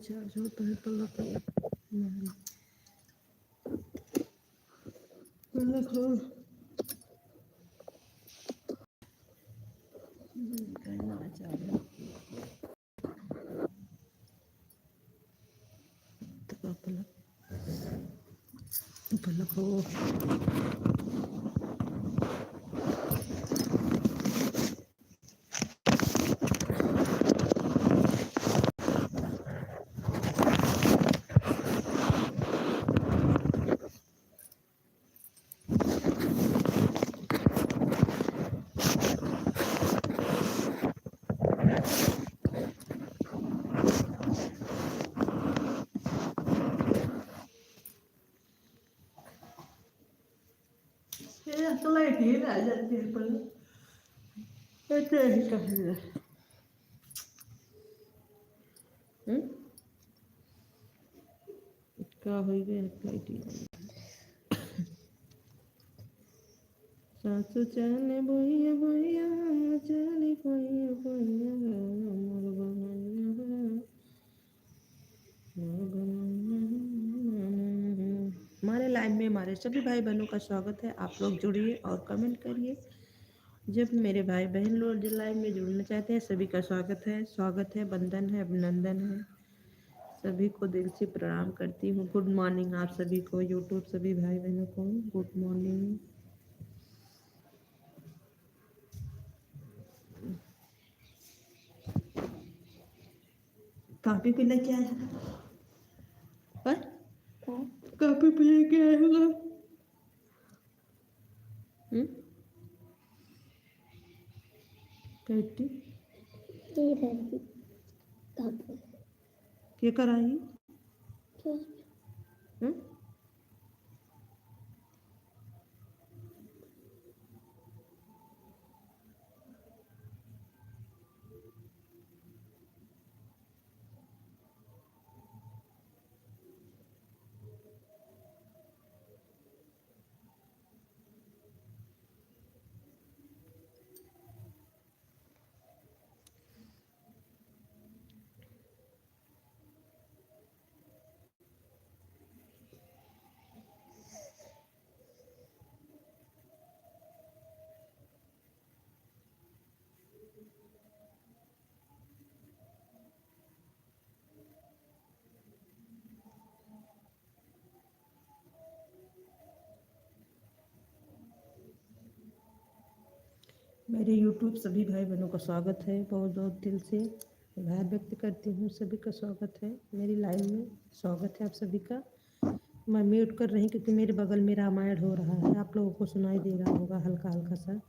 Charge होता है पलक करना चाहे तो पलक हो। तो लाइट ही रह जाती है पर ऐसे ही कहीं क्या हो गया लाइट ही सासु चले बोइया बोइया चली बोइया बोइया मोर हमारे लाइन में हमारे सभी भाई बहनों का स्वागत है। आप लोग जुड़िए और कमेंट करिए। जब मेरे भाई बहन लोग लाइन में जुड़ना चाहते हैं सभी का स्वागत है, बंधन है, अभिनंदन है। सभी को दिल से प्रणाम करती हूँ। गुड मॉर्निंग आप सभी को, यूट्यूब सभी भाई बहनों को गुड मॉर्निंग। काफी पीने क्या है? काफी पीने क्या है? कैटी क्या कराई? मेरे YouTube सभी भाई बहनों का स्वागत है। बहुत बहुत दिल से आभार व्यक्त करती हूँ। सभी का स्वागत है मेरी लाइन में। स्वागत है आप सभी का। मैं म्यूट कर रही क्योंकि मेरे बगल में रामायण हो रहा है। आप लोगों को सुनाई दे रहा होगा हल्का हल्का सा।